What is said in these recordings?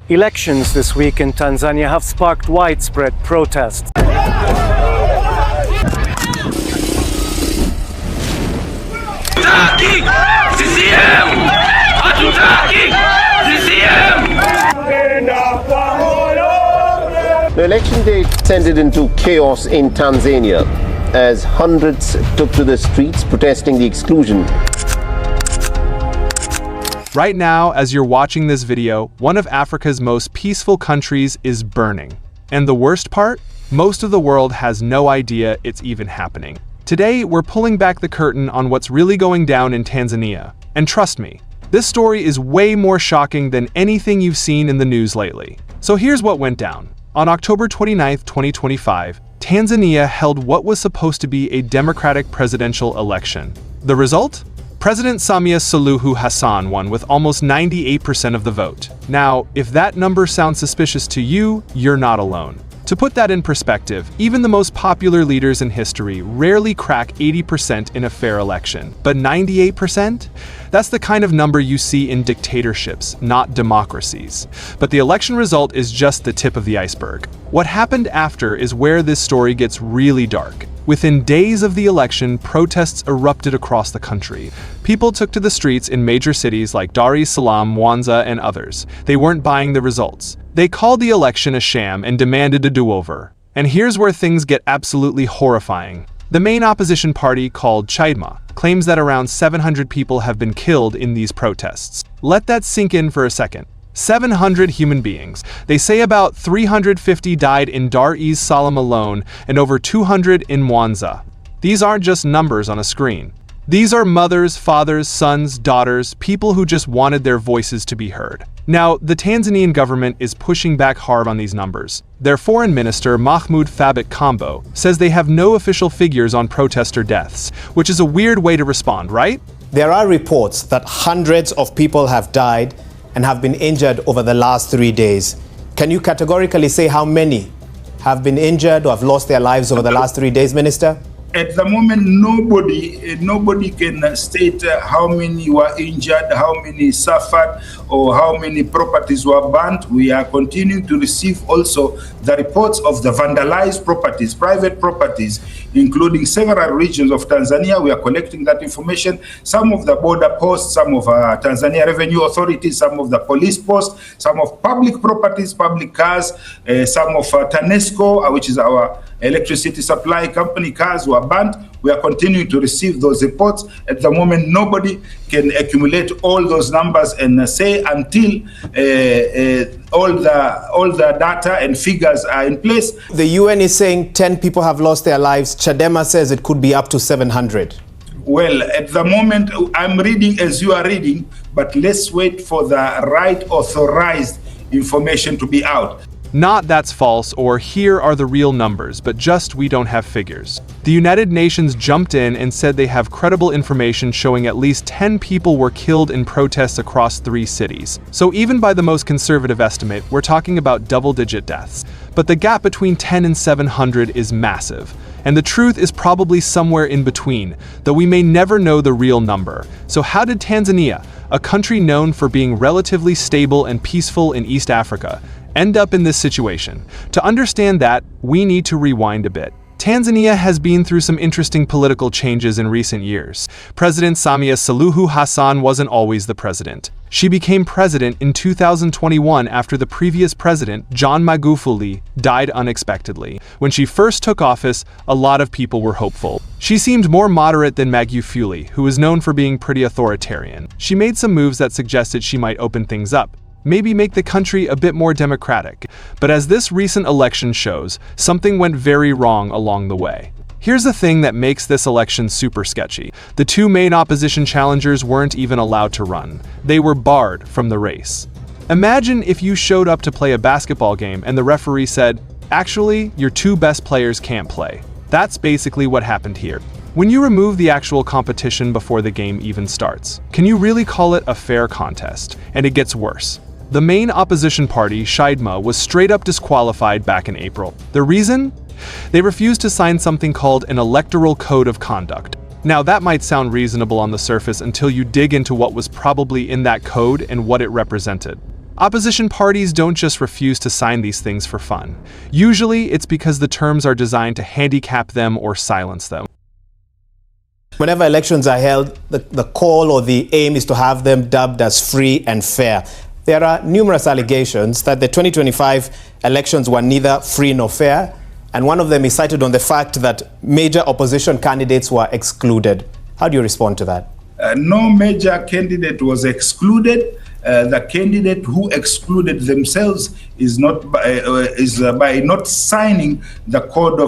Elections this week in Tanzania have sparked widespread protests. The election day descended into chaos in Tanzania as hundreds took to the streets protesting the exclusion. Right now, as you're watching this video, one of Africa's most peaceful countries is burning. And the worst part? Most of the world has no idea it's even happening. Today, we're pulling back the curtain on what's really going down in Tanzania. And trust me, this story is way more shocking than anything you've seen in the news lately. So here's what went down. On October 29, 2025, Tanzania held what was supposed to be a democratic presidential election. The result? President Samia Suluhu Hassan won with almost 98% of the vote. Now, if that number sounds suspicious to you, you're not alone. To put that in perspective, even the most popular leaders in history rarely crack 80% in a fair election. But 98%? That's the kind of number you see in dictatorships, not democracies. But the election result is just the tip of the iceberg. What happened after is where this story gets really dark. Within days of the election, protests erupted across the country. People took to the streets in major cities like Dar es Salaam, Mwanza, and others. They weren't buying the results. They called the election a sham and demanded a do-over. And here's where things get absolutely horrifying. The main opposition party, called Chadema, claims that around 700 people have been killed in these protests. Let that sink in for a second. 700 human beings. They say about 350 died in Dar es Salaam alone and over 200 in Mwanza. These aren't just numbers on a screen. These are mothers, fathers, sons, daughters, people who just wanted their voices to be heard. Now, the Tanzanian government is pushing back hard on these numbers. Their foreign minister, Mahmoud Thabit Kombo, says they have no official figures on protester deaths, which is a weird way to respond, right? There are reports that hundreds of people have died and have been injured over the last 3 days. Can you categorically say how many have been injured or have lost their lives over the last 3 days, Minister? At the moment, nobody can state how many were injured, how many suffered, or how many properties were burnt. We are continuing to receive also the reports of the vandalized properties, private properties, including several regions of Tanzania. We are collecting that information. Some of the border posts, some of Tanzania Revenue Authority, some of the police posts, some of public properties, public cars, some of TANESCO, which is our electricity supply company, cars were burnt. We are continuing to receive those reports. At the moment, nobody can accumulate all those numbers and say until all the data and figures are in place. The UN is saying 10 people have lost their lives. Chadema says it could be up to 700. Well, at the moment, I'm reading as you are reading, but let's wait for the right authorized information to be out. Not that's false or here are the real numbers, but just we don't have figures. The United Nations jumped in and said they have credible information showing at least 10 people were killed in protests across 3 cities. So even by the most conservative estimate, we're talking about double-digit deaths. But the gap between 10 and 700 is massive. And the truth is probably somewhere in between, though we may never know the real number. So how did Tanzania, a country known for being relatively stable and peaceful in East Africa, end up in this situation? To understand that, we need to rewind a bit. Tanzania has been through some interesting political changes in recent years. President Samia Suluhu Hassan wasn't always the president. She became president in 2021 after the previous president, John Magufuli, died unexpectedly. When she first took office, a lot of people were hopeful. She seemed more moderate than Magufuli, who is known for being pretty authoritarian. She made some moves that suggested she might open things up, maybe make the country a bit more democratic. But as this recent election shows, something went very wrong along the way. Here's the thing that makes this election super sketchy. The 2 main opposition challengers weren't even allowed to run. They were barred from the race. Imagine if you showed up to play a basketball game and the referee said, "Actually, your 2 best players can't play." That's basically what happened here. When you remove the actual competition before the game even starts, can you really call it a fair contest? And it gets worse. The main opposition party, Chadema, was straight up disqualified back in April. The reason? They refused to sign something called an electoral code of conduct. Now that might sound reasonable on the surface until you dig into what was probably in that code and what it represented. Opposition parties don't just refuse to sign these things for fun. Usually, it's because the terms are designed to handicap them or silence them. Whenever elections are held, the call or the aim is to have them dubbed as free and fair. There are numerous allegations that the 2025 elections were neither free nor fair, and one of them is cited on the fact that major opposition candidates were excluded. How do you respond to that? No major candidate was excluded. The candidate who excluded themselves is by not signing the code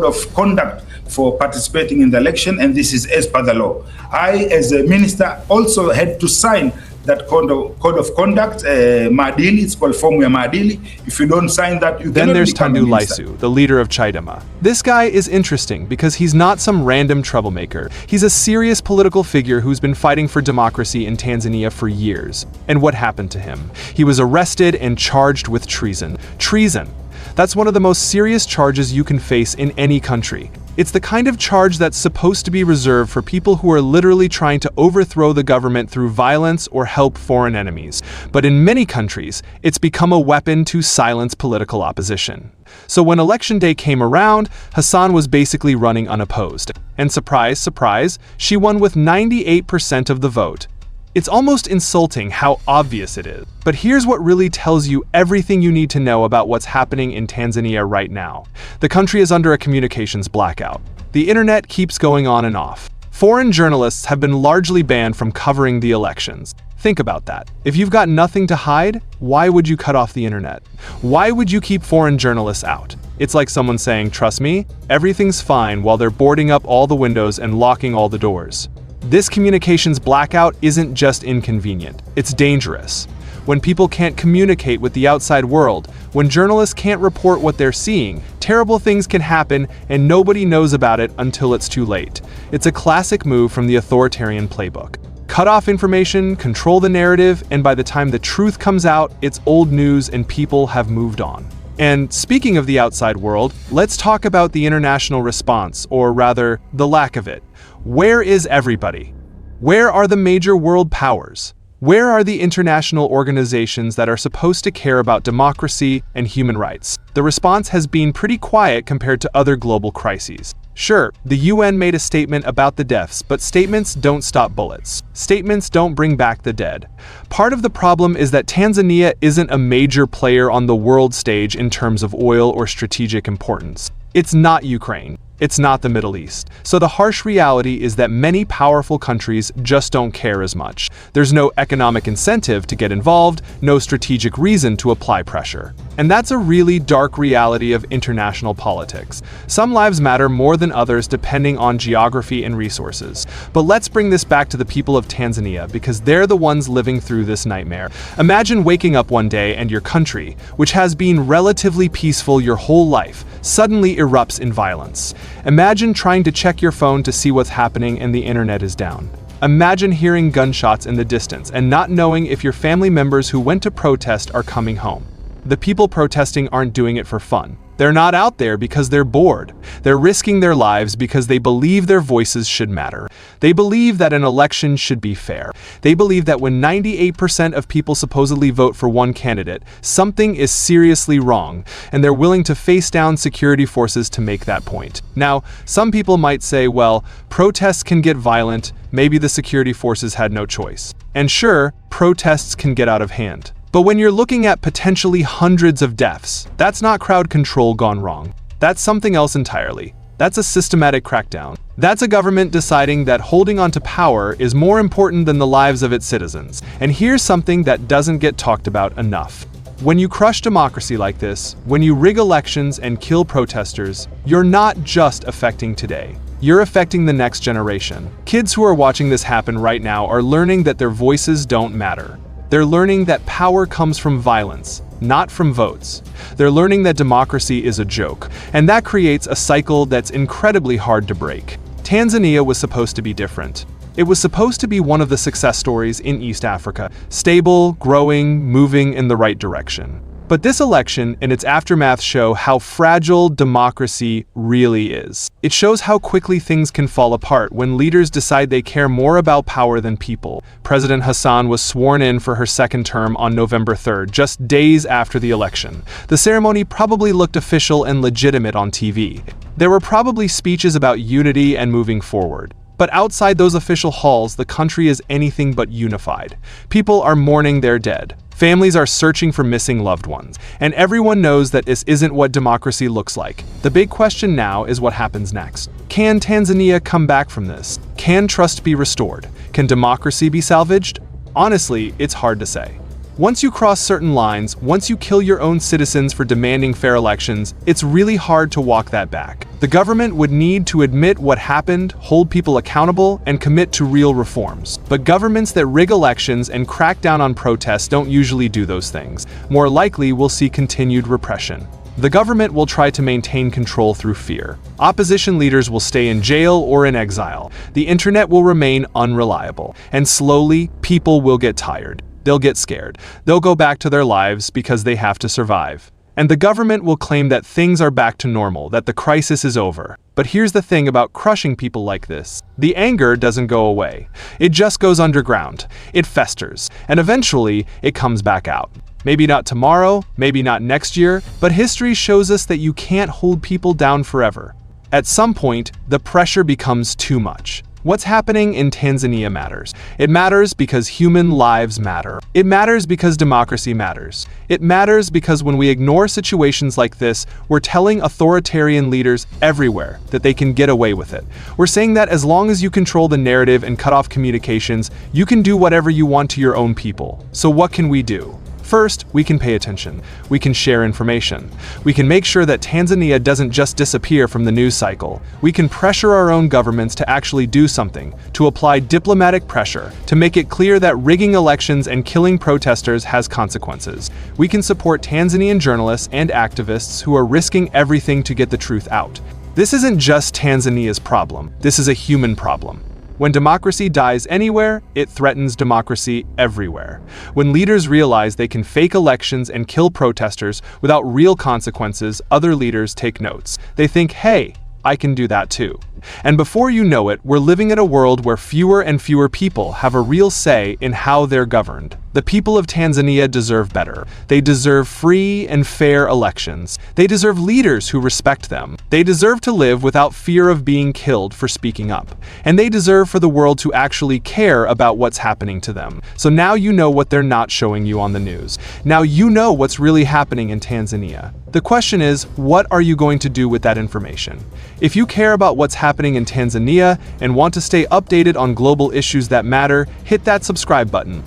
of conduct for participating in the election, and this is as per the law. I, as a minister, also had to sign that code of conduct, Maadili. It's called Formula Maadili. If you don't sign that, you Then cannot there's become a Tundu minister. Lissu, the leader of Chadema. This guy is interesting because he's not some random troublemaker. He's a serious political figure who's been fighting for democracy in Tanzania for years. And what happened to him? He was arrested and charged with treason. Treason. That's one of the most serious charges you can face in any country. It's the kind of charge that's supposed to be reserved for people who are literally trying to overthrow the government through violence or help foreign enemies. But in many countries, it's become a weapon to silence political opposition. So when election day came around, Hassan was basically running unopposed. And surprise, surprise, she won with 98% of the vote. It's almost insulting how obvious it is. But here's what really tells you everything you need to know about what's happening in Tanzania right now. The country is under a communications blackout. The internet keeps going on and off. Foreign journalists have been largely banned from covering the elections. Think about that. If you've got nothing to hide, why would you cut off the internet? Why would you keep foreign journalists out? It's like someone saying, "Trust me, everything's fine," while they're boarding up all the windows and locking all the doors. This communications blackout isn't just inconvenient, it's dangerous. When people can't communicate with the outside world, when journalists can't report what they're seeing, terrible things can happen and nobody knows about it until it's too late. It's a classic move from the authoritarian playbook. Cut off information, control the narrative, and by the time the truth comes out, it's old news and people have moved on. And speaking of the outside world, let's talk about the international response, or rather, the lack of it. Where is everybody? Where are the major world powers? Where are the international organizations that are supposed to care about democracy and human rights? The response has been pretty quiet compared to other global crises. Sure, the UN made a statement about the deaths, but statements don't stop bullets. Statements don't bring back the dead. Part of the problem is that Tanzania isn't a major player on the world stage in terms of oil or strategic importance. It's not Ukraine. It's not the Middle East. So the harsh reality is that many powerful countries just don't care as much. There's no economic incentive to get involved, no strategic reason to apply pressure. And that's a really dark reality of international politics. Some lives matter more than others depending on geography and resources. But let's bring this back to the people of Tanzania because they're the ones living through this nightmare. Imagine waking up one day and your country, which has been relatively peaceful your whole life, suddenly erupts in violence. Imagine trying to check your phone to see what's happening and the internet is down. Imagine hearing gunshots in the distance and not knowing if your family members who went to protest are coming home. The people protesting aren't doing it for fun. They're not out there because they're bored. They're risking their lives because they believe their voices should matter. They believe that an election should be fair. They believe that when 98% of people supposedly vote for one candidate, something is seriously wrong, and they're willing to face down security forces to make that point. Now, some people might say, well, protests can get violent, maybe the security forces had no choice. And sure, protests can get out of hand. But when you're looking at potentially hundreds of deaths, that's not crowd control gone wrong. That's something else entirely. That's a systematic crackdown. That's a government deciding that holding on to power is more important than the lives of its citizens. And here's something that doesn't get talked about enough. When you crush democracy like this, when you rig elections and kill protesters, you're not just affecting today. You're affecting the next generation. Kids who are watching this happen right now are learning that their voices don't matter. They're learning that power comes from violence, not from votes. They're learning that democracy is a joke, and that creates a cycle that's incredibly hard to break. Tanzania was supposed to be different. It was supposed to be one of the success stories in East Africa, stable, growing, moving in the right direction. But this election and its aftermath show how fragile democracy really is. It shows how quickly things can fall apart when leaders decide they care more about power than people. President Hassan was sworn in for her second term on November 3rd, just days after the election. The ceremony probably looked official and legitimate on TV. There were probably speeches about unity and moving forward. But outside those official halls, the country is anything but unified. People are mourning their dead. Families are searching for missing loved ones, and everyone knows that this isn't what democracy looks like. The big question now is what happens next. Can Tanzania come back from this? Can trust be restored? Can democracy be salvaged? Honestly, it's hard to say. Once you cross certain lines, once you kill your own citizens for demanding fair elections, it's really hard to walk that back. The government would need to admit what happened, hold people accountable, and commit to real reforms. But governments that rig elections and crack down on protests don't usually do those things. More likely, we'll see continued repression. The government will try to maintain control through fear. Opposition leaders will stay in jail or in exile. The internet will remain unreliable. And slowly, people will get tired. They'll get scared. They'll go back to their lives because they have to survive. And the government will claim that things are back to normal, that the crisis is over. But here's the thing about crushing people like this. The anger doesn't go away. It just goes underground. It festers. And eventually, it comes back out. Maybe not tomorrow, maybe not next year, but history shows us that you can't hold people down forever. At some point, the pressure becomes too much. What's happening in Tanzania matters. It matters because human lives matter. It matters because democracy matters. It matters because when we ignore situations like this, we're telling authoritarian leaders everywhere that they can get away with it. We're saying that as long as you control the narrative and cut off communications, you can do whatever you want to your own people. So what can we do? First, we can pay attention. We can share information. We can make sure that Tanzania doesn't just disappear from the news cycle. We can pressure our own governments to actually do something, to apply diplomatic pressure, to make it clear that rigging elections and killing protesters has consequences. We can support Tanzanian journalists and activists who are risking everything to get the truth out. This isn't just Tanzania's problem. This is a human problem. When democracy dies anywhere, it threatens democracy everywhere. When leaders realize they can fake elections and kill protesters without real consequences, other leaders take notes. They think, hey, I can do that too. And before you know it, we're living in a world where fewer and fewer people have a real say in how they're governed. The people of Tanzania deserve better. They deserve free and fair elections. They deserve leaders who respect them. They deserve to live without fear of being killed for speaking up. And they deserve for the world to actually care about what's happening to them. So now you know what they're not showing you on the news. Now you know what's really happening in Tanzania. The question is, what are you going to do with that information? If you care about what's happening in Tanzania and want to stay updated on global issues that matter, hit that subscribe button.